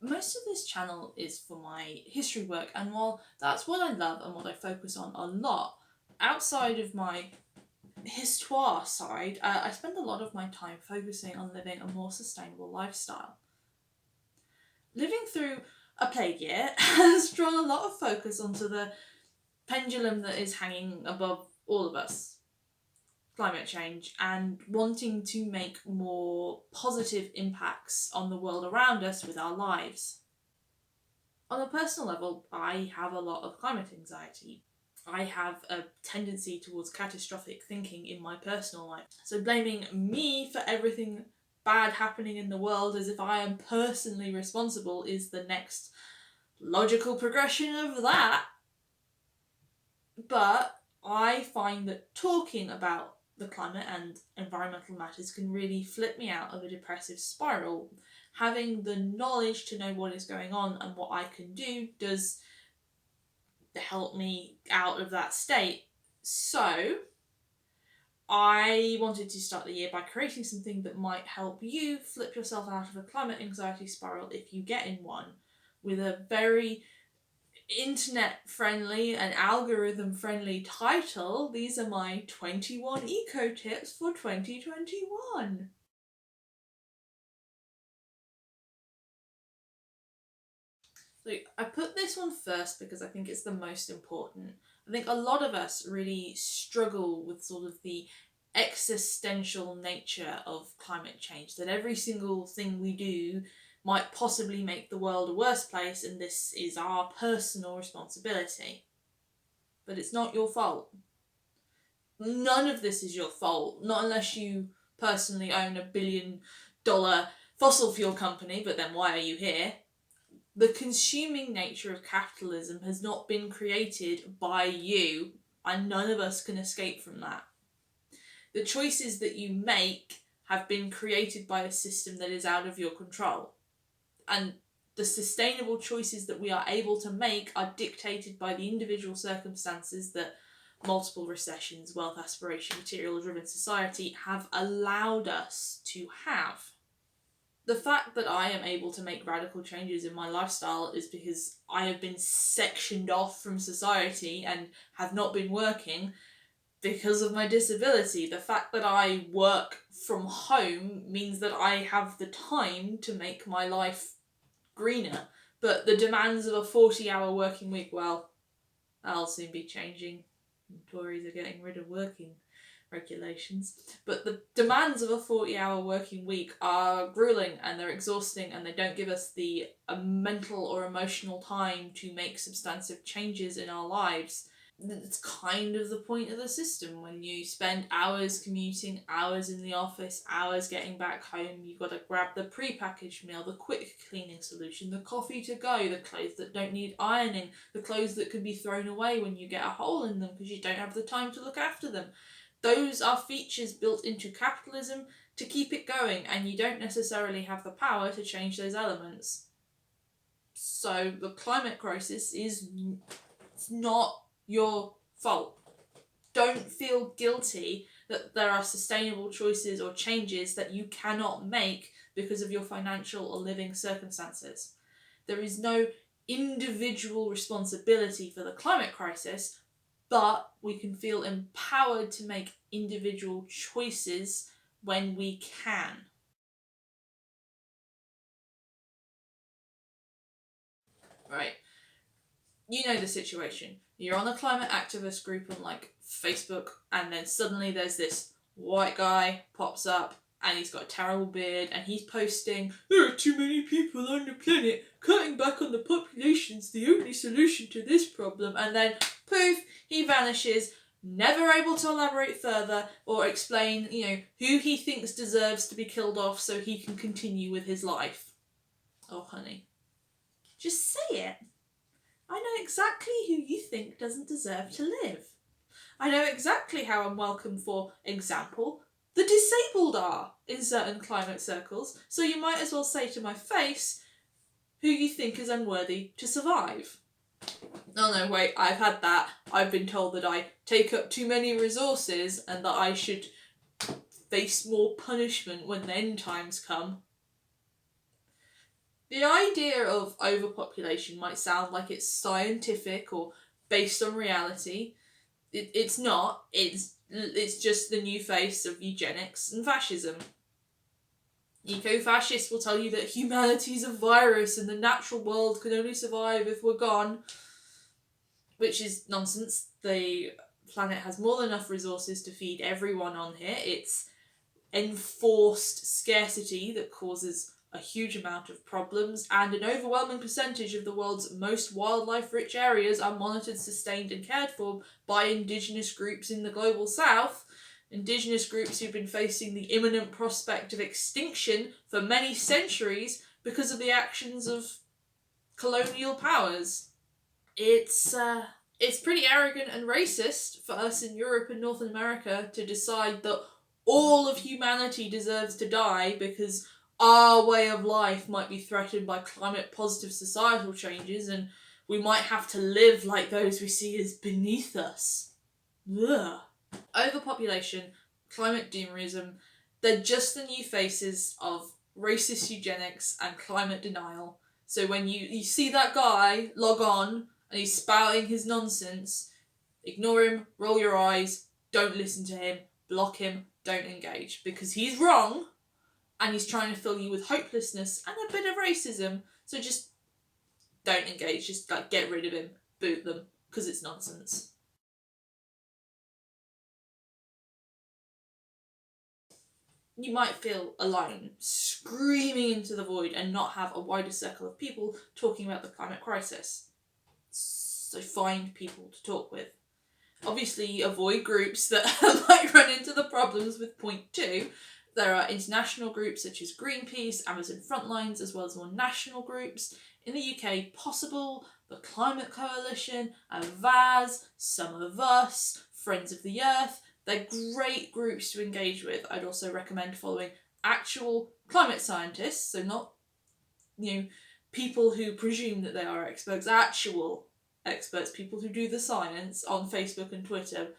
Most of this channel is for my history work, and while that's what I love and what I focus on a lot, outside of my histoire side, I spend a lot of my time focusing on living a more sustainable lifestyle. Living through a plague year has drawn a lot of focus onto the pendulum that is hanging above all of us, climate change, and wanting to make more positive impacts on the world around us with our lives. On a personal level, I have a lot of climate anxiety. I have a tendency towards catastrophic thinking in my personal life. So blaming me for everything bad happening in the world as if I am personally responsible is the next logical progression of that. But I find that talking about the climate and environmental matters can really flip me out of a depressive spiral. Having the knowledge to know what is going on and what I can do does help me out of that state. So I wanted to start the year by creating something that might help you flip yourself out of a climate anxiety spiral if you get in one, with a very internet friendly and algorithm friendly title. These are my 21 eco tips for 2021. So I put this one first because I think it's the most important. I think a lot of us really struggle with sort of the existential nature of climate change, that every single thing we do might possibly make the world a worse place, and this is our personal responsibility. But it's not your fault. None of this is your fault, not unless you personally own $1 billion fossil fuel company, but then why are you here? The consuming nature of capitalism has not been created by you, and none of us can escape from that. The choices that you make have been created by a system that is out of your control. And the sustainable choices that we are able to make are dictated by the individual circumstances that multiple recessions, wealth aspiration, material-driven society have allowed us to have. The fact that I am able to make radical changes in my lifestyle is because I have been sectioned off from society and have not been working because of my disability. The fact that I work from home means that I have the time to make my life greener. But the demands of a 40-hour working week, well, that'll soon be changing. Tories are getting rid of working regulations, but the demands of a 40-hour working week are grueling and they're exhausting, and they don't give us the mental or emotional time to make substantive changes in our lives. It's kind of the point of the system. When you spend hours commuting, hours in the office, hours getting back home, you've got to grab the pre-packaged meal, the quick cleaning solution, the coffee to go, the clothes that don't need ironing, the clothes that could be thrown away when you get a hole in them because you don't have the time to look after them. Those are features built into capitalism to keep it going, and you don't necessarily have the power to change those elements. So the climate crisis is not your fault. Don't feel guilty that there are sustainable choices or changes that you cannot make because of your financial or living circumstances. There is no individual responsibility for the climate crisis, but we can feel empowered to make individual choices when we can. Right. You know the situation. You're on a climate activist group on like Facebook, and then suddenly there's this white guy pops up and he's got a terrible beard and he's posting, "There are too many people on the planet, cutting back on the population's the only solution to this problem," and then poof, he vanishes, never able to elaborate further or explain, who he thinks deserves to be killed off so he can continue with his life. Oh honey, just say it. I know exactly who you think doesn't deserve to live. I know exactly how unwelcome, for example, the disabled are in certain climate circles, so you might as well say to my face who you think is unworthy to survive. Oh no, wait, I've had that. I've been told that I take up too many resources and that I should face more punishment when the end times come. The idea of overpopulation might sound like it's scientific or based on reality. It's not. It's just the new face of eugenics and fascism. Eco-fascists will tell you that humanity is a virus and the natural world can only survive if we're gone, which is nonsense. The planet has more than enough resources to feed everyone on here. It's enforced scarcity that causes a huge amount of problems, and an overwhelming percentage of the world's most wildlife-rich areas are monitored, sustained and cared for by indigenous groups in the global south. Indigenous groups who've been facing the imminent prospect of extinction for many centuries because of the actions of colonial powers. It's pretty arrogant and racist for us in Europe and North America to decide that all of humanity deserves to die because our way of life might be threatened by climate positive societal changes and we might have to live like those we see as beneath us. Ugh. Overpopulation, climate doomerism, they're just the new faces of racist eugenics and climate denial. So when you see that guy log on and he's spouting his nonsense, ignore him, roll your eyes, don't listen to him, block him, don't engage, because he's wrong and he's trying to fill you with hopelessness and a bit of racism. So just don't engage, just get rid of him, boot them, because it's nonsense. You might feel alone, screaming into the void and not have a wider circle of people talking about the climate crisis. So find people to talk with. Obviously, avoid groups that might run into the problems with point 2. There are international groups such as Greenpeace, Amazon Frontlines, as well as more national groups. In the UK, Possible, the Climate Coalition, VAS, Some of Us, Friends of the Earth. They're great groups to engage with. I'd also recommend following actual climate scientists, so not, people who presume that they are experts, actual experts, people who do the science on Facebook and Twitter.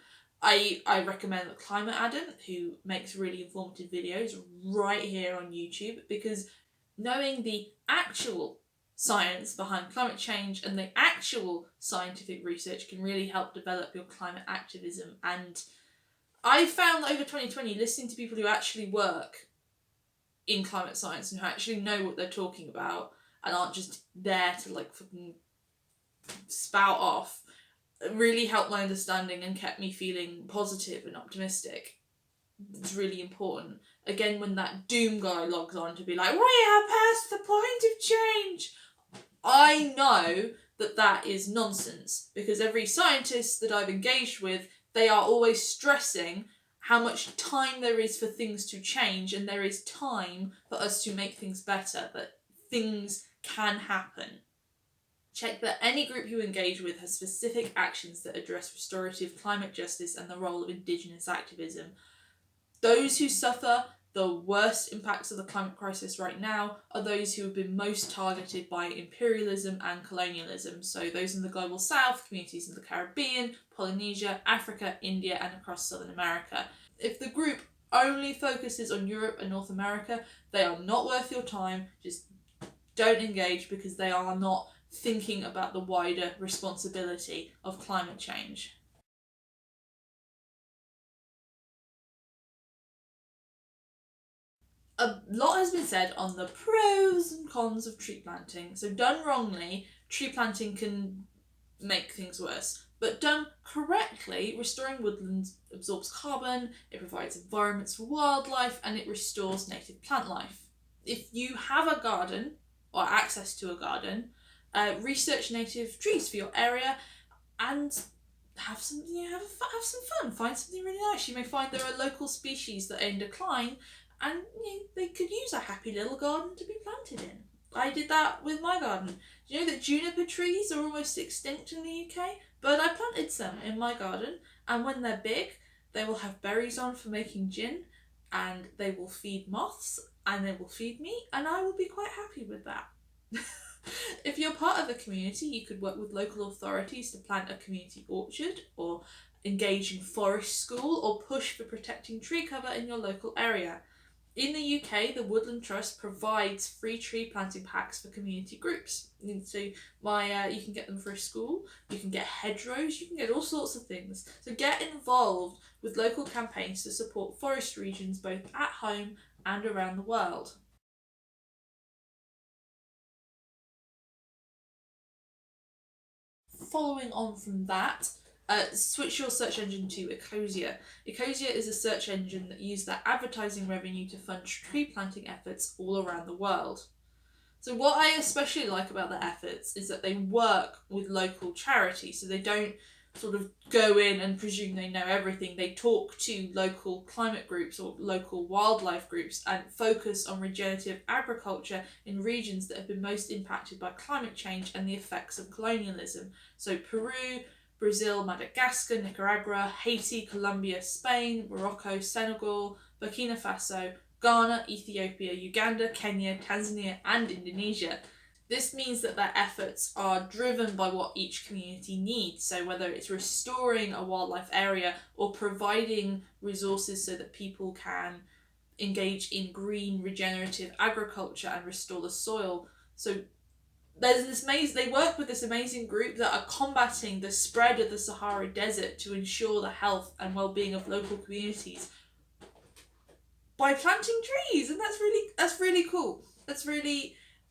I recommend ClimateAdam, who makes really informative videos right here on YouTube, because knowing the actual science behind climate change and the actual scientific research can really help develop your climate activism. And I found that over 2020, listening to people who actually work in climate science and who actually know what they're talking about and aren't just there to fucking spout off, really helped my understanding and kept me feeling positive and optimistic. It's really important. Again, when that doom guy logs on to be like, we are past the point of change, I know that is nonsense, because every scientist that I've engaged with, they are always stressing how much time there is for things to change, and there is time for us to make things better, that things can happen. Check that any group you engage with has specific actions that address restorative climate justice and the role of Indigenous activism. Those who suffer the worst impacts of the climate crisis right now are those who have been most targeted by imperialism and colonialism. So those in the global south, communities in the Caribbean, Polynesia, Africa, India, and across Southern America. If the group only focuses on Europe and North America, they are not worth your time. Just don't engage, because they are not thinking about the wider responsibility of climate change. A lot has been said on the pros and cons of tree planting. So done wrongly, tree planting can make things worse. But done correctly, restoring woodlands absorbs carbon, it provides environments for wildlife, and it restores native plant life. If you have a garden, or access to a garden, research native trees for your area and have some fun. Find something really nice. You may find there are local species that are in decline, and they could use a happy little garden to be planted in. I did that with my garden. Do you know that juniper trees are almost extinct in the UK? But I planted some in my garden, and when they're big, they will have berries on for making gin, and they will feed moths, and they will feed me, and I will be quite happy with that. If you're part of a community, you could work with local authorities to plant a community orchard, or engage in forest school, or push for protecting tree cover in your local area. In the UK, the Woodland Trust provides free tree planting packs for community groups. So you can get them for a school, you can get hedgerows, you can get all sorts of things. So get involved with local campaigns to support forest regions both at home and around the world. Following on from that, switch your search engine to Ecosia. Ecosia is a search engine that uses their advertising revenue to fund tree planting efforts all around the world. So what I especially like about their efforts is that they work with local charities. So they don't sort of go in and presume they know everything. They talk to local climate groups or local wildlife groups and focus on regenerative agriculture in regions that have been most impacted by climate change and the effects of colonialism. So Peru, Brazil, Madagascar, Nicaragua, Haiti, Colombia, Spain, Morocco, Senegal, Burkina Faso, Ghana, Ethiopia, Uganda, Kenya, Tanzania, and Indonesia. This means that their efforts are driven by what each community needs. So, whether it's restoring a wildlife area or providing resources so that people can engage in green regenerative agriculture and restore the soil. So, they work with this amazing group that are combating the spread of the Sahara Desert to ensure the health and well-being of local communities by planting trees, and that's really cool.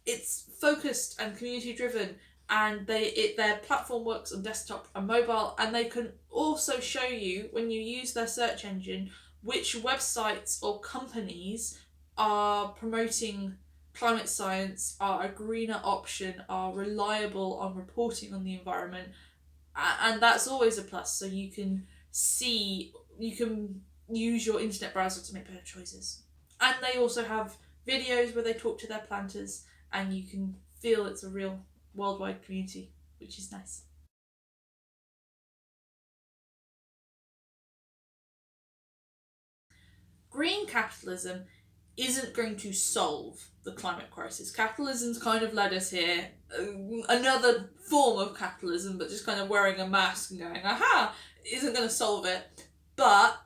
It's focused and community driven, and their platform works on desktop and mobile, and they can also show you when you use their search engine which websites or companies are promoting climate science, are a greener option, are reliable on reporting on the environment, and that's always a plus. So you can use your internet browser to make better choices. And they also have videos where they talk to their planters, and you can feel it's a real worldwide community, which is nice. Green capitalism isn't going to solve the climate crisis. Capitalism's kind of led us here. Another form of capitalism, but just kind of wearing a mask and going, aha, isn't going to solve it. But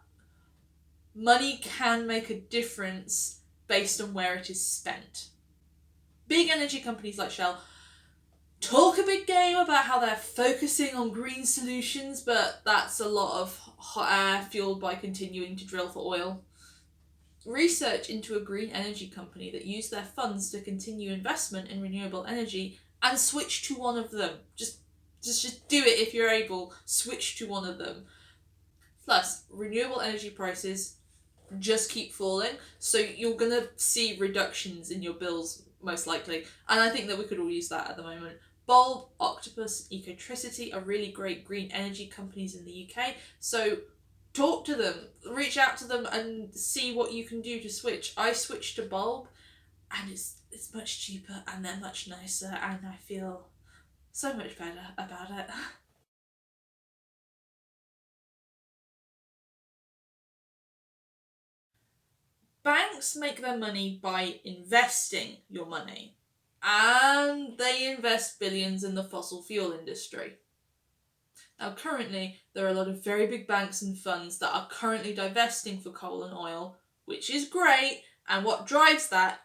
money can make a difference based on where it is spent. Big energy companies like Shell talk a big game about how they're focusing on green solutions, but that's a lot of hot air fueled by continuing to drill for oil. Research into a green energy company that used their funds to continue investment in renewable energy and switch to one of them. Just do it if you're able. Switch to one of them. Plus, renewable energy prices just keep falling, so you're gonna see reductions in your bills most likely, and I think that we could all use that at the moment. Bulb, Octopus, Ecotricity are really great green energy companies in the UK, so talk to them, reach out to them and see what you can do to switch. I switched to Bulb, and it's much cheaper and they're much nicer, and I feel so much better about it. Banks make their money by investing your money, and they invest billions in the fossil fuel industry. Now, currently, there are a lot of very big banks and funds that are currently divesting for coal and oil, which is great, and what drives that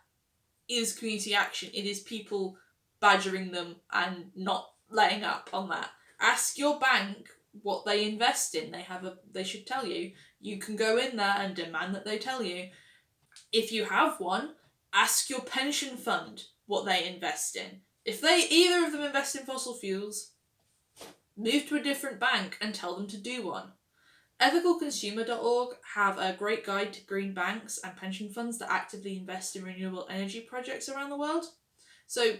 is community action. It is people badgering them and not letting up on that. Ask your bank what they invest in. They should tell you. You can go in there and demand that they tell you. If you have one, ask your pension fund what they invest in. If either of them invest in fossil fuels, move to a different bank and tell them to do one. Ethicalconsumer.org have a great guide to green banks and pension funds that actively invest in renewable energy projects around the world. So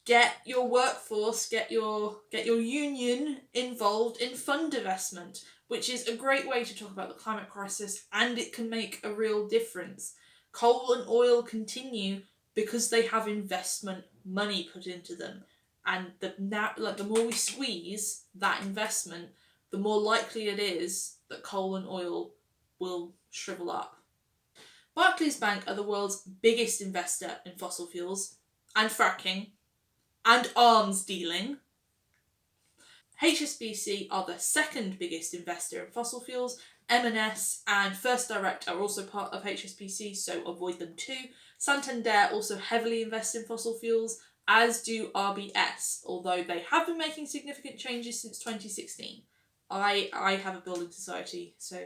get your workforce, get your union involved in fund divestment, which is a great way to talk about the climate crisis, and it can make a real difference. Coal and oil continue because they have investment money put into them, and the more we squeeze that investment, the more likely it is that coal and oil will shrivel up. Barclays Bank are the world's biggest investor in fossil fuels and fracking and arms dealing. HSBC are the second biggest investor in fossil fuels, M&S and First Direct are also part of HSBC, so avoid them too. Santander also heavily invests in fossil fuels, as do RBS, although they have been making significant changes since 2016. I have a building society, so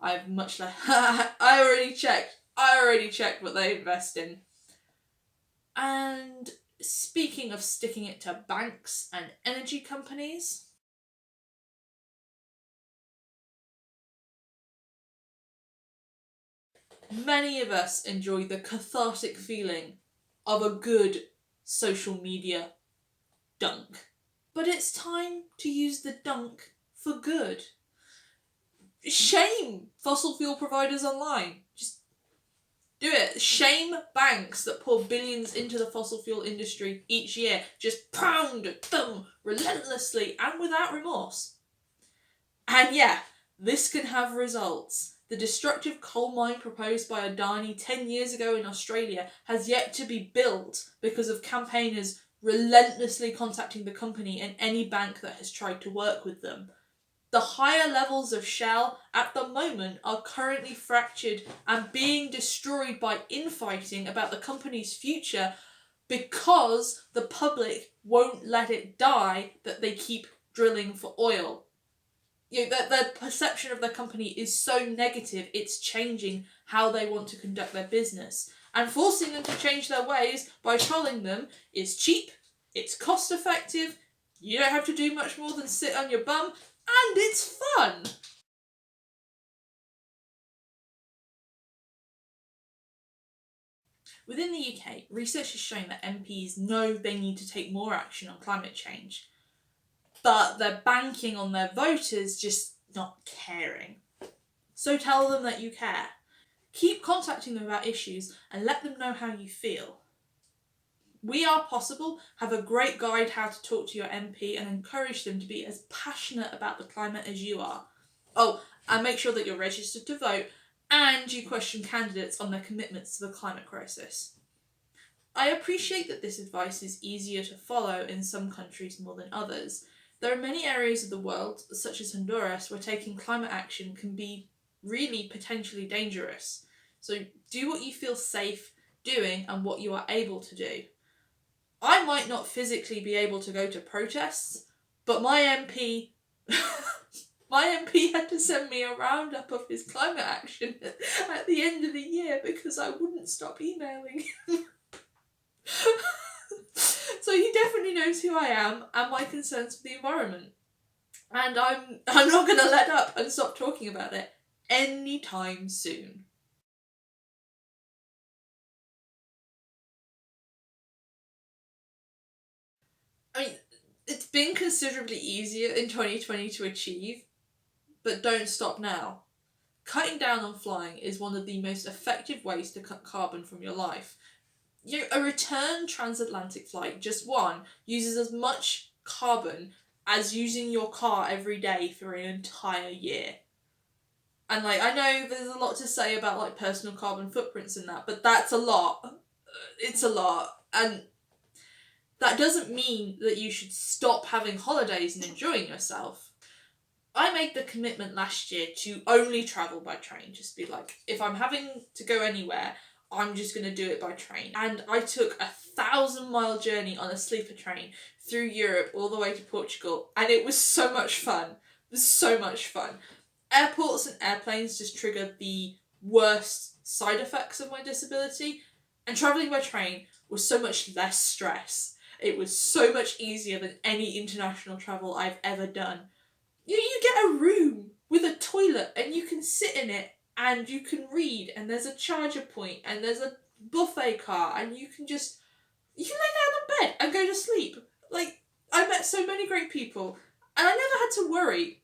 I have much less. I already checked what they invest in. And speaking of sticking it to banks and energy companies, many of us enjoy the cathartic feeling of a good social media dunk. But it's time to use the dunk for good. Shame fossil fuel providers online. Just do it. Shame banks that pour billions into the fossil fuel industry each year. Just pound them relentlessly and without remorse. And yeah, this can have results. The destructive coal mine proposed by Adani 10 years ago in Australia has yet to be built because of campaigners relentlessly contacting the company and any bank that has tried to work with them. The higher levels of Shell at the moment are currently fractured and being destroyed by infighting about the company's future because the public won't let it die that they keep drilling for oil. The perception of the company is so negative, it's changing how they want to conduct their business. And forcing them to change their ways by trolling them is cheap, it's cost effective, you don't have to do much more than sit on your bum, and it's fun! Within the UK, research has shown that MPs know they need to take more action on climate change, but they're banking on their voters just not caring. So tell them that you care. Keep contacting them about issues and let them know how you feel. We Are Possible have a great guide how to talk to your MP and encourage them to be as passionate about the climate as you are. Oh, and make sure that you're registered to vote and you question candidates on their commitments to the climate crisis. I appreciate that this advice is easier to follow in some countries more than others. There are many areas of the world, such as Honduras, where taking climate action can be really potentially dangerous. So do what you feel safe doing and what you are able to do. I might not physically be able to go to protests, but my MP had to send me a roundup of his climate action at the end of the year because I wouldn't stop emailing him. So he definitely knows who I am and my concerns for the environment. And I'm not going to let up and stop talking about it anytime soon. I mean, it's been considerably easier in 2020 to achieve, but don't stop now. Cutting down on flying is one of the most effective ways to cut carbon from your life. A return transatlantic flight, just one, uses as much carbon as using your car every day for an entire year. And I know there's a lot to say about personal carbon footprints and that, but that's a lot. It's a lot. And that doesn't mean that you should stop having holidays and enjoying yourself. I made the commitment last year to only travel by train. Just be like, if I'm having to go anywhere, I'm just going to do it by train. And I took a 1,000-mile journey on a sleeper train through Europe all the way to Portugal. And it was so much fun. It was so much fun. Airports and airplanes just trigger the worst side effects of my disability. And travelling by train was so much less stress. It was so much easier than any international travel I've ever done. You get a room with a toilet and you can sit in it and you can read and there's a charger point and there's a buffet car and you can lay down in bed and go to sleep. I met so many great people and I never had to worry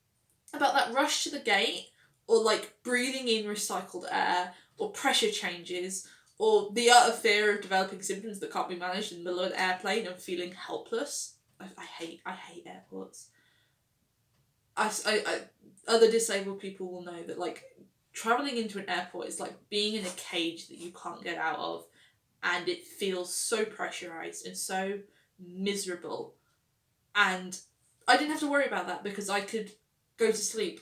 about that rush to the gate or breathing in recycled air or pressure changes or the utter fear of developing symptoms that can't be managed in the middle of an airplane and feeling helpless. I hate airports. Other disabled people will know that travelling into an airport is like being in a cage that you can't get out of, and it feels so pressurised and so miserable. And I didn't have to worry about that because I could go to sleep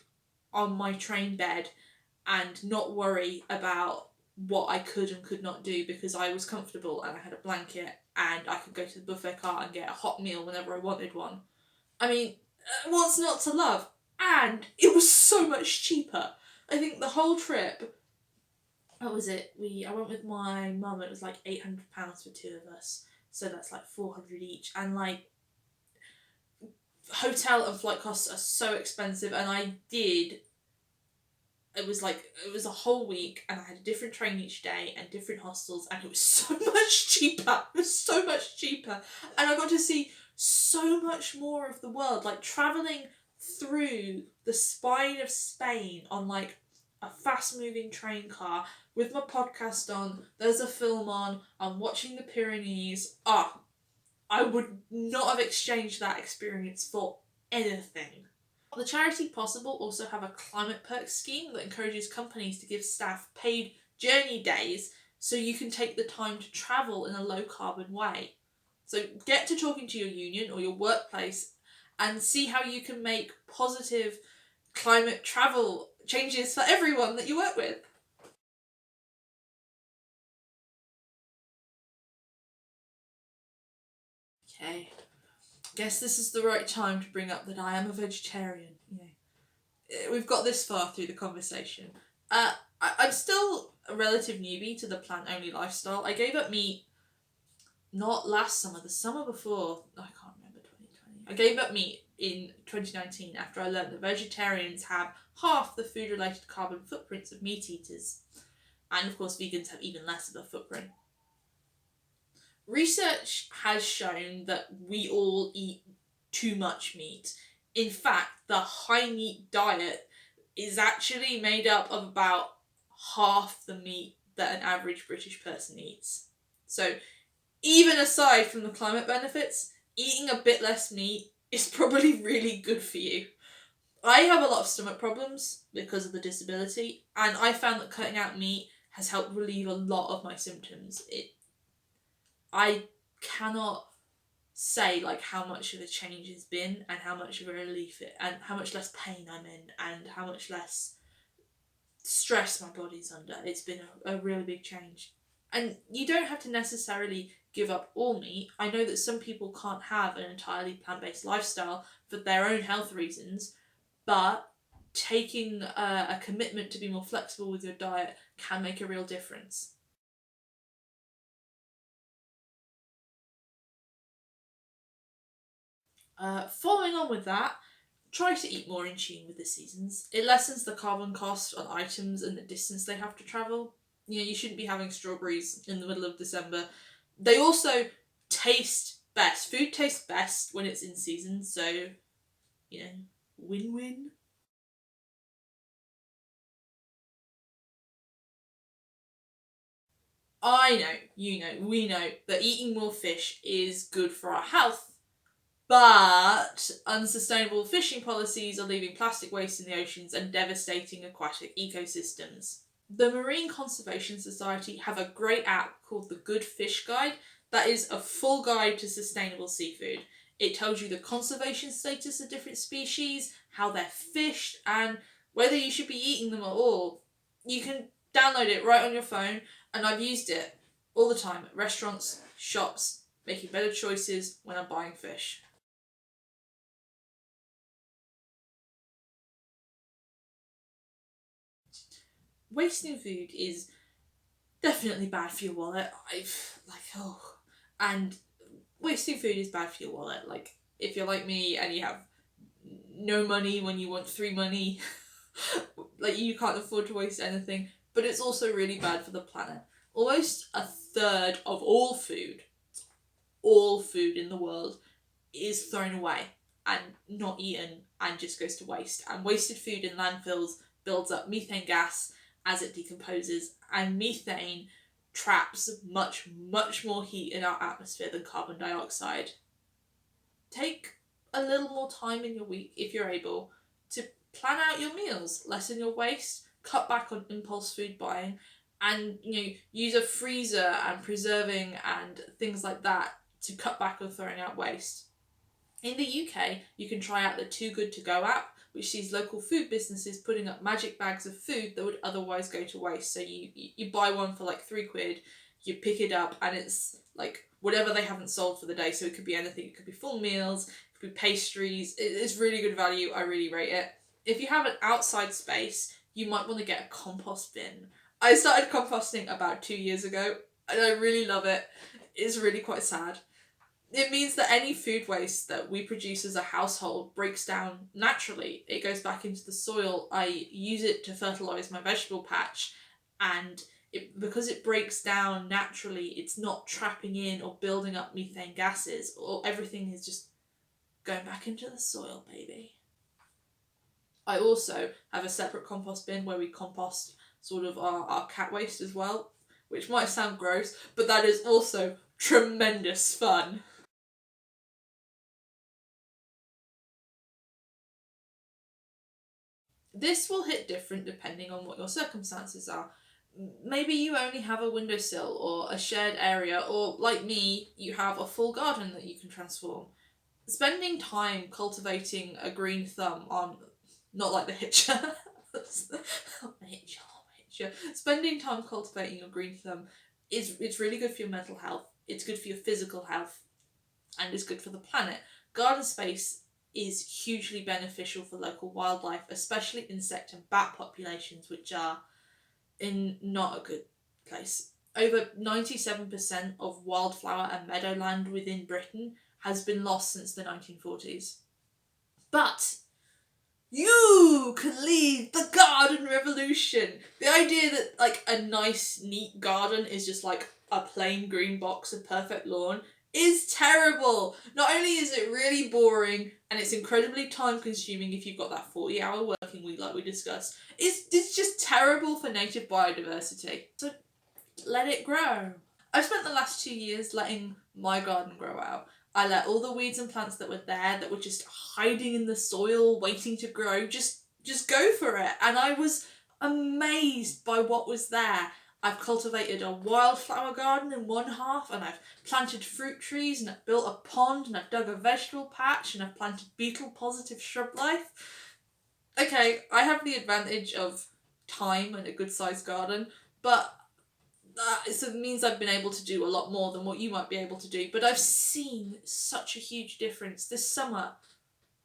on my train bed and not worry about what I could and could not do because I was comfortable and I had a blanket and I could go to the buffet cart and get a hot meal whenever I wanted one. I mean, what's not to love? And it was so much cheaper. I think the whole trip, what was it? I went with my mum. It was like £800 for two of us, so that's like 400 each. And like, hotel and flight costs are so expensive. And it was a whole week, and I had a different train each day and different hostels, and it was so much cheaper. It was so much cheaper, and I got to see so much more of the world, like traveling through the spine of Spain on like a fast moving train car with my podcast on. There's a film on. I'm watching the Pyrenees. I would not have exchanged that experience for anything. The Charity Possible also have a climate perks scheme that encourages companies to give staff paid journey days so you can take the time to travel in a low carbon way. So get to talking to your union or your workplace and see how you can make positive climate travel changes for everyone that you work with. Okay, guess this is the right time to bring up that I am a vegetarian. We've got this far through the conversation. I'm still a relative newbie to the plant-only lifestyle. I gave up meat not last summer, the summer before. I can't remember, 2020. I gave up meat in 2019 after I learned that vegetarians have half the food-related carbon footprints of meat eaters. And of course, vegans have even less of a footprint. Research has shown that we all eat too much meat. In fact, the high meat diet is actually made up of about half the meat that an average British person eats. So, even aside from the climate benefits, eating a bit less meat is probably really good for you. I have a lot of stomach problems because of the disability, and I found that cutting out meat has helped relieve a lot of my symptoms. I cannot say like how much of a change it's been and how much of a relief and how much less pain I'm in and how much less stress my body's under. It's been a really big change. And you don't have to necessarily give up all meat. I know that some people can't have an entirely plant-based lifestyle for their own health reasons, but taking a commitment to be more flexible with your diet can make a real difference. Following on with that, try to eat more in tune with the seasons. It lessens the carbon cost on items and the distance they have to travel. You shouldn't be having strawberries in the middle of December. They also taste best. Food tastes best when it's in season, so, win-win. I know, we know that eating more fish is good for our health. But unsustainable fishing policies are leaving plastic waste in the oceans and devastating aquatic ecosystems. The Marine Conservation Society have a great app called the Good Fish Guide that is a full guide to sustainable seafood. It tells you the conservation status of different species, how they're fished, and whether you should be eating them at all. You can download it right on your phone, and I've used it all the time at restaurants, shops, making better choices when I'm buying fish. Wasting food is definitely bad for your wallet. And wasting food is bad for your wallet. Like, if you're like me and you have no money when you want free money, like, you can't afford to waste anything, but it's also really bad for the planet. Almost a third of all food in the world is thrown away and not eaten and just goes to waste. And wasted food in landfills builds up methane gas as it decomposes, and methane traps much, much more heat in our atmosphere than carbon dioxide. Take a little more time in your week, if you're able, to plan out your meals, lessen your waste, cut back on impulse food buying, and use a freezer and preserving and things like that to cut back on throwing out waste. In the UK, you can try out the Too Good To Go app, which sees local food businesses putting up magic bags of food that would otherwise go to waste. So you buy one for like £3, you pick it up, and it's like whatever they haven't sold for the day. So it could be anything. It could be full meals, it could be pastries. It's really good value. I really rate it. If you have an outside space, you might want to get a compost bin. I started composting about 2 years ago, and I really love it. It's really quite sad. It means that any food waste that we produce as a household breaks down naturally. It goes back into the soil. I use it to fertilise my vegetable patch, and because it breaks down naturally, it's not trapping in or building up methane gases, or everything is just going back into the soil, baby. I also have a separate compost bin where we compost sort of our cat waste as well, which might sound gross, but that is also tremendous fun. This will hit different depending on what your circumstances are. Maybe you only have a windowsill or a shared area, or like me, you have a full garden that you can transform. Spending time cultivating a green thumb on, not like the Hitcher, Hitcher. Spending time cultivating your green thumb it's really good for your mental health. It's good for your physical health, and it's good for the planet. Garden space is hugely beneficial for local wildlife, especially insect and bat populations, which are in not a good place. Over 97% of wildflower and meadowland within Britain has been lost since the 1940s. But you can lead the garden revolution. The idea that like a nice, neat garden is just like a plain green box of perfect lawn is terrible. Not only is it really boring and it's incredibly time consuming if you've got that 40-hour working week like we discussed, it's just terrible for native biodiversity. So let it grow. I've spent the last 2 years letting my garden grow out. I let all the weeds and plants that were there, that were just hiding in the soil, waiting to grow, just go for it. And I was amazed by what was there. I've cultivated a wildflower garden in one half, and I've planted fruit trees, and I've built a pond, and I've dug a vegetable patch, and I've planted beetle-positive shrub life. Okay, I have the advantage of time and a good-sized garden, but it means I've been able to do a lot more than what you might be able to do. But I've seen such a huge difference. This summer,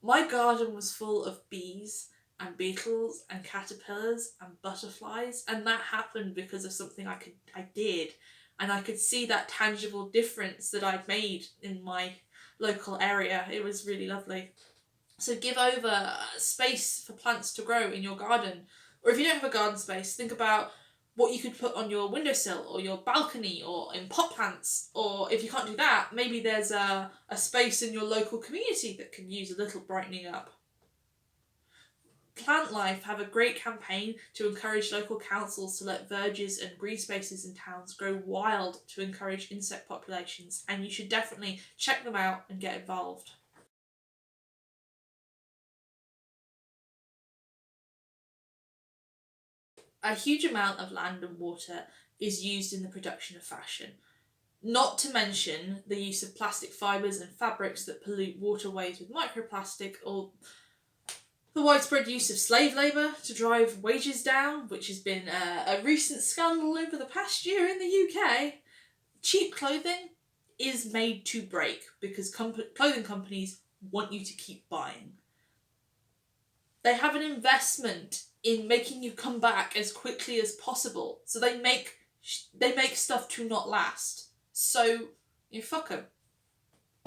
my garden was full of bees and beetles and caterpillars and butterflies, and that happened because of something I did, and I could see that tangible difference that I'd made in my local area. It was really lovely. So give over space for plants to grow in your garden. Or if you don't have a garden space, think about what you could put on your windowsill or your balcony or in pot plants. Or if you can't do that, maybe there's a space in your local community that can use a little brightening up. Plant Life have a great campaign to encourage local councils to let verges and green spaces in towns grow wild to encourage insect populations, and you should definitely check them out and get involved. A huge amount of land and water is used in the production of fashion. Not to mention the use of plastic fibres and fabrics that pollute waterways with microplastic, or the widespread use of slave labour to drive wages down, which has been a recent scandal over the past year in the UK. Cheap clothing is made to break because clothing companies want you to keep buying. They have an investment in making you come back as quickly as possible, so they make stuff to not last. So you fuck them.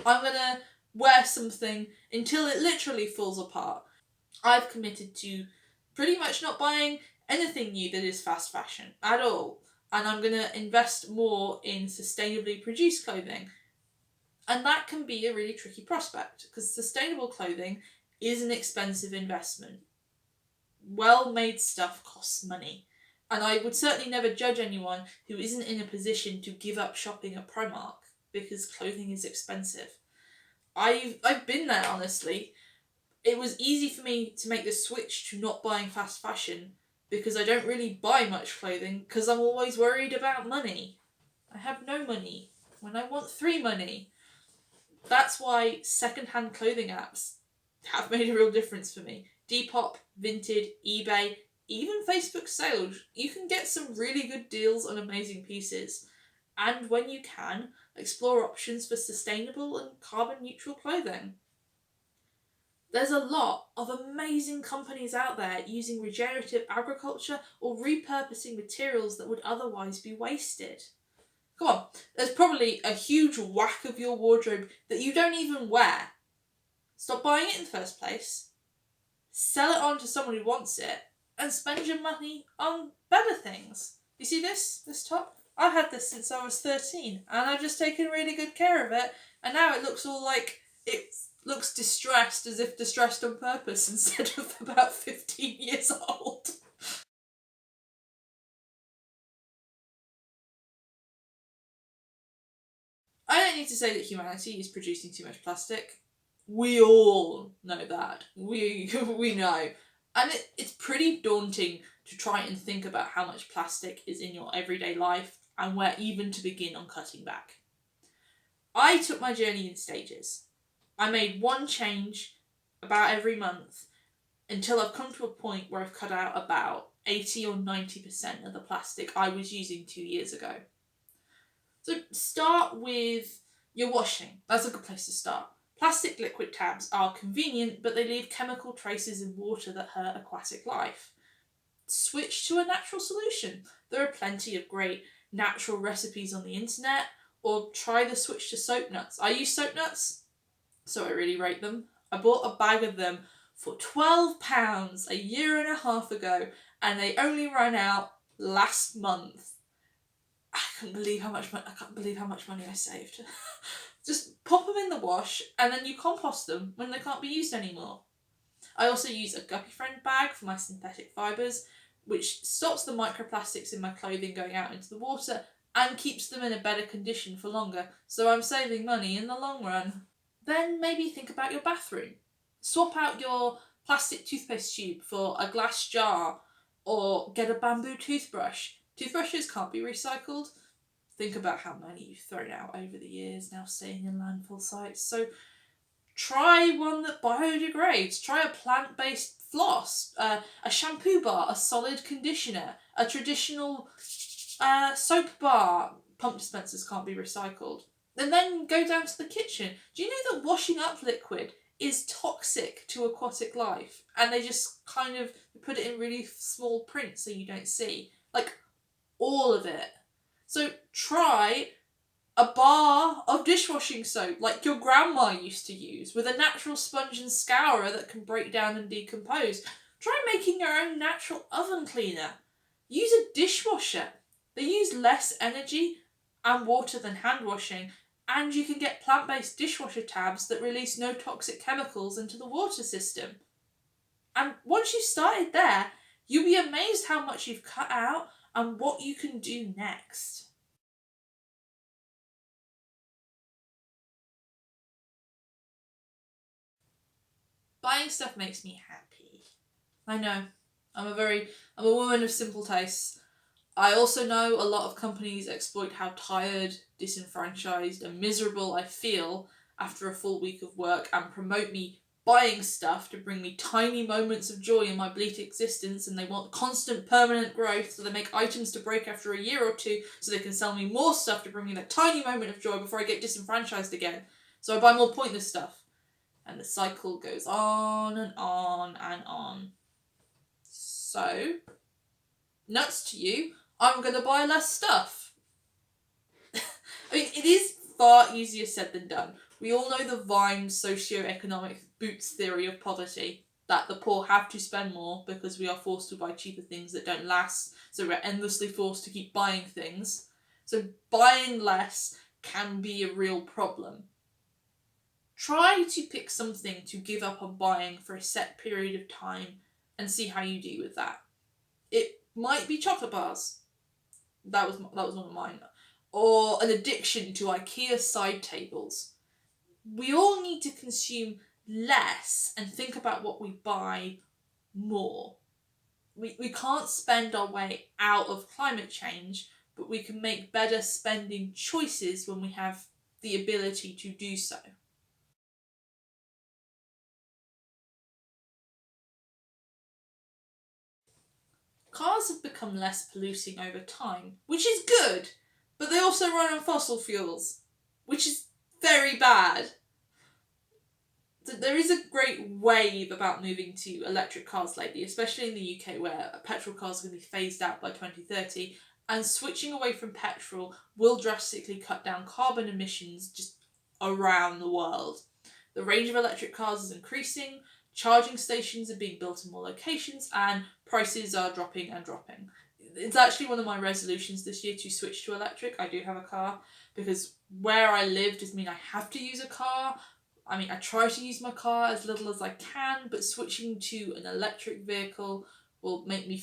I'm gonna wear something until it literally falls apart. I've committed to pretty much not buying anything new that is fast fashion at all, and I'm gonna invest more in sustainably produced clothing. And that can be a really tricky prospect because sustainable clothing is an expensive investment. Well-made stuff costs money, and I would certainly never judge anyone who isn't in a position to give up shopping at Primark because clothing is expensive. I've been there, honestly. It was easy for me to make the switch to not buying fast fashion because I don't really buy much clothing because I'm always worried about money. I have no money when I want 3 money. That's why second-hand clothing apps have made a real difference for me. Depop, Vinted, eBay, even Facebook sales. You can get some really good deals on amazing pieces. And when you can, explore options for sustainable and carbon neutral clothing. There's a lot of amazing companies out there using regenerative agriculture or repurposing materials that would otherwise be wasted. Come on, there's probably a huge whack of your wardrobe that you don't even wear. Stop buying it in the first place, sell it on to someone who wants it, and spend your money on better things. You see this top? I've had this since I was 13, and I've just taken really good care of it, and now it looks all like it looks distressed, as if distressed on purpose instead of about 15 years old. I don't need to say that humanity is producing too much plastic. We all know that. We know. And it's pretty daunting to try and think about how much plastic is in your everyday life and where even to begin on cutting back. I took my journey in stages. I made one change about every month until I've come to a point where I've cut out about 80 or 90% of the plastic I was using 2 years ago. So start with your washing. That's a good place to start. Plastic liquid tabs are convenient, but they leave chemical traces in water that hurt aquatic life. Switch to a natural solution. There are plenty of great natural recipes on the internet, or try the switch to soap nuts. I use soap nuts, so I really rate them. I bought a bag of them for £12 a year and a half ago, and they only ran out last month. I can't believe how much money I saved. Just pop them in the wash, and then you compost them when they can't be used anymore. I also use a Guppy Friend bag for my synthetic fibres, which stops the microplastics in my clothing going out into the water and keeps them in a better condition for longer, so I'm saving money in the long run. Then maybe think about your bathroom. Swap out your plastic toothpaste tube for a glass jar, or get a bamboo toothbrush. Toothbrushes can't be recycled. Think about how many you've thrown out over the years now staying in landfill sites. So try one that biodegrades. Try a plant-based floss, a shampoo bar, a solid conditioner, a traditional soap bar. Pump dispensers can't be recycled. And then go down to the kitchen. Do you know that washing up liquid is toxic to aquatic life? And they just kind of put it in really small print so you don't see. Like, all of it. So try a bar of dishwashing soap like your grandma used to use, with a natural sponge and scourer that can break down and decompose. Try making your own natural oven cleaner. Use a dishwasher. They use less energy and water than hand washing, and you can get plant-based dishwasher tabs that release no toxic chemicals into the water system. And once you've started there, you'll be amazed how much you've cut out and what you can do next. Buying stuff makes me happy. I know. I'm a woman of simple tastes. I also know a lot of companies exploit how tired, disenfranchised, and miserable I feel after a full week of work and promote me buying stuff to bring me tiny moments of joy in my bleak existence, and they want constant permanent growth, so they make items to break after a year or two so they can sell me more stuff to bring me that tiny moment of joy before I get disenfranchised again. So I buy more pointless stuff. And the cycle goes on and on and on. So, nuts to you, I'm going to buy less stuff. I mean, it is far easier said than done. We all know the Vine socio-economic Boots theory of poverty, that the poor have to spend more because we are forced to buy cheaper things that don't last, so we're endlessly forced to keep buying things. So buying less can be a real problem. Try to pick something to give up on buying for a set period of time and see how you do with that. It might be chocolate bars. That was one of mine. Or an addiction to IKEA side tables. We all need to consume less and think about what we buy more. We can't spend our way out of climate change, but we can make better spending choices when we have the ability to do so. cars have become less polluting over time, which is good, but they also run on fossil fuels, which is very bad. There is a great wave about moving to electric cars lately, especially in the UK, where petrol cars are going to be phased out by 2030, and switching away from petrol will drastically cut down carbon emissions just around the world. The range of electric cars is increasing, charging stations are being built in more locations, and prices are dropping and dropping. It's actually one of my resolutions this year to switch to electric. I do have a car, because where I live does mean I have to use a car. I mean, I try to use my car as little as I can, but switching to an electric vehicle will make me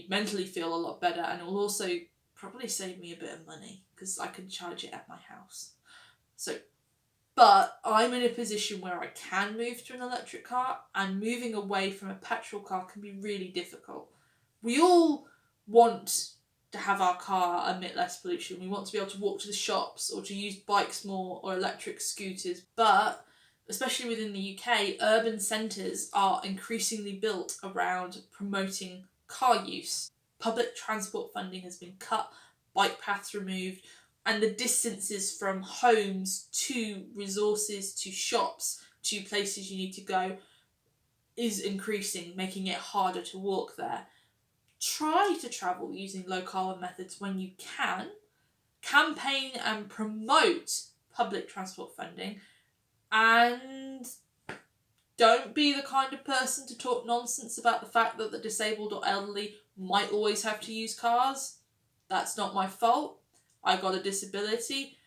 mentally feel a lot better, and it will also probably save me a bit of money because I can charge it at my house. But I'm in a position where I can move to an electric car, and moving away from a petrol car can be really difficult. We all want to have our car emit less pollution. We want to be able to walk to the shops or to use bikes more or electric scooters. But especially within the UK, urban centres are increasingly built around promoting car use. Public transport funding has been cut, bike paths removed, and the distances from homes to resources to shops to places you need to go is increasing, making it harder to walk there. Try to travel using low carbon methods when you can. Campaign and promote public transport funding, and don't be the kind of person to talk nonsense about the fact that the disabled or elderly might always have to use cars. That's not my fault. I got a disability.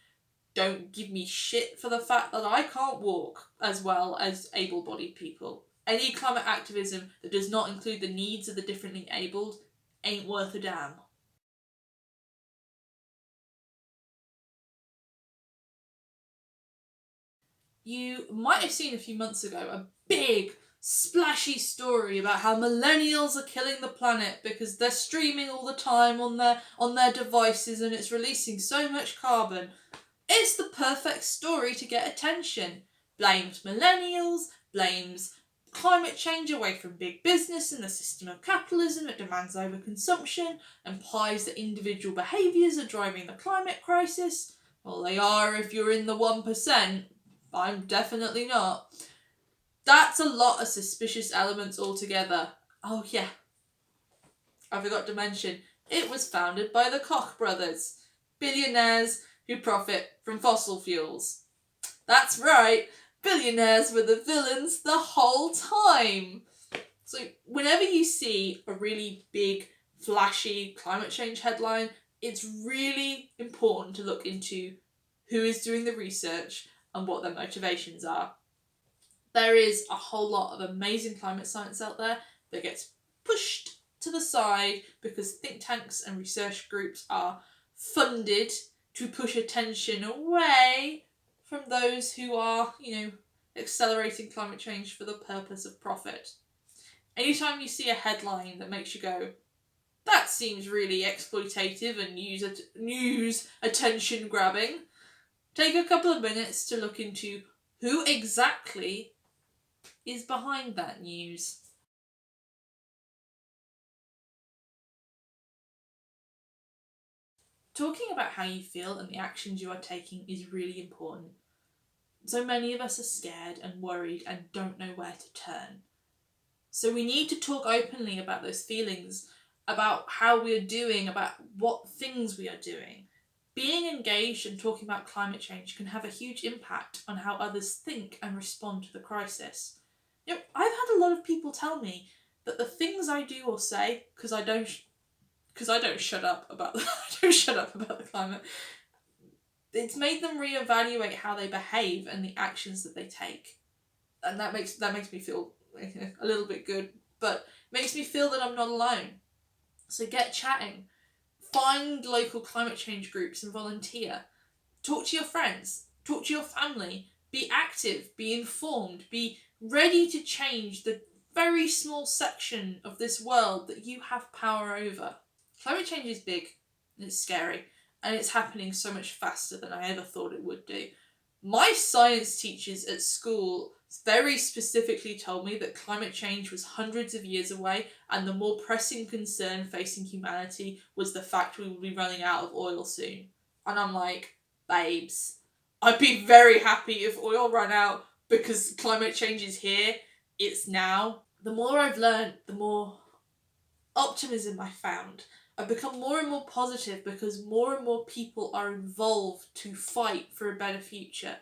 Don't give me shit for the fact that I can't walk as well as able-bodied people. Any climate activism that does not include the needs of the differently abled ain't worth a damn. You might have seen a few months ago a big, splashy story about how millennials are killing the planet because they're streaming all the time on their devices and it's releasing so much carbon. It's the perfect story to get attention. Blames millennials, blames climate change away from big business and the system of capitalism that demands overconsumption, implies that individual behaviours are driving the climate crisis. Well, they are if you're in the 1%. I'm definitely not. That's a lot of suspicious elements altogether. Oh yeah, I forgot to mention, it was founded by the Koch brothers, billionaires who profit from fossil fuels. That's right, billionaires were the villains the whole time. So whenever you see a really big, flashy climate change headline, it's really important to look into who is doing the research and what their motivations are. There is a whole lot of amazing climate science out there that gets pushed to the side because think tanks and research groups are funded to push attention away from those who are, accelerating climate change for the purpose of profit. Anytime you see a headline that makes you go, that seems really exploitative and news attention grabbing, take a couple of minutes to look into who exactly is behind that news. Talking about how you feel and the actions you are taking is really important. So many of us are scared and worried and don't know where to turn. So we need to talk openly about those feelings, about how we are doing, about what things we are doing. Being engaged and talking about climate change can have a huge impact on how others think and respond to the crisis. I've had a lot of people tell me that the things I do or say, because I don't shut up about the climate, it's made them reevaluate how they behave and the actions that they take, and that makes me feel a little bit good, but makes me feel that I'm not alone. So get chatting, find local climate change groups and volunteer. Talk to your friends, talk to your family. Be active, be informed, be ready to change the very small section of this world that you have power over. Climate change is big, and it's scary, and it's happening so much faster than I ever thought it would do. My science teachers at school very specifically told me that climate change was hundreds of years away, and the more pressing concern facing humanity was the fact we would be running out of oil soon. And I'm like, babes, I'd be very happy if oil ran out, because climate change is here, it's now. The more I've learned, the more optimism I found. I've become more and more positive because more and more people are involved to fight for a better future.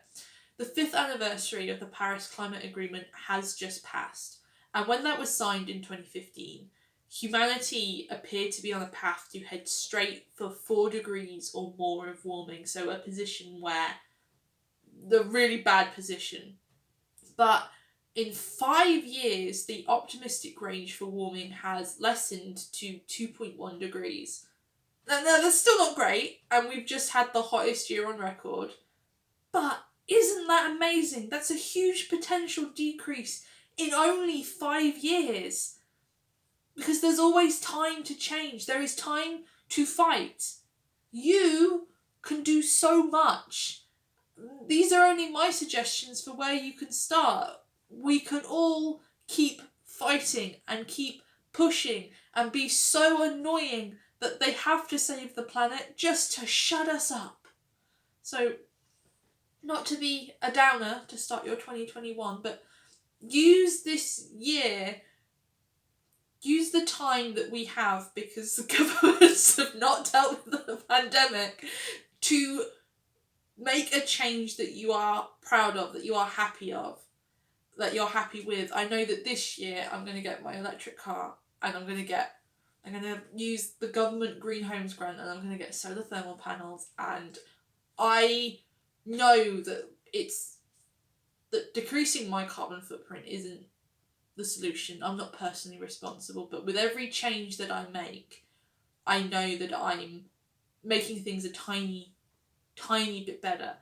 The 5th anniversary of the Paris Climate Agreement has just passed, and when that was signed in 2015, humanity appeared to be on a path to head straight for 4 degrees or more of warming, so a position where the really bad position. But in 5 years, the optimistic range for warming has lessened to 2.1 degrees. Now, that's still not great, and we've just had the hottest year on record. But isn't that amazing? That's a huge potential decrease in only 5 years. Because there's always time to change. There is time to fight. You can do so much. These are only my suggestions for where you can start. We can all keep fighting and keep pushing and be so annoying that they have to save the planet just to shut us up. So, not to be a downer to start your 2021, but use this year, use the time that we have, because the governments have not dealt with the pandemic, to make a change that you are proud of, that you are happy of, that you're happy with. I know that this year I'm going to get my electric car, and I'm going to use the government Green Homes grant, and I'm going to get solar thermal panels, and I know that decreasing my carbon footprint isn't the solution. I'm not personally responsible, but with every change that I make, I know that I'm making things a tiny bit better.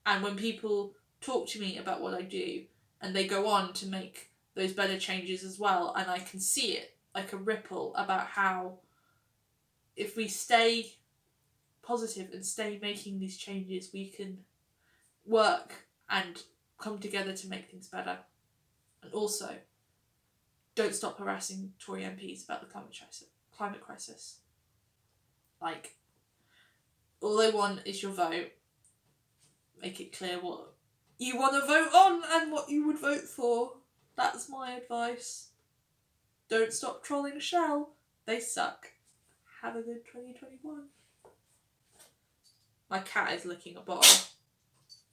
And when people talk to me about what I do, and they go on to make those better changes as well, and I can see it like a ripple about how if we stay positive and stay making these changes, we can work and come together to make things better. And also, don't stop harassing Tory MPs about the climate crisis. Like, all they want is your vote. Make it clear what you want to vote on and what you would vote for. That's my advice. Don't stop trolling Shell. They suck. Have a good 2021. My cat is licking a bottle.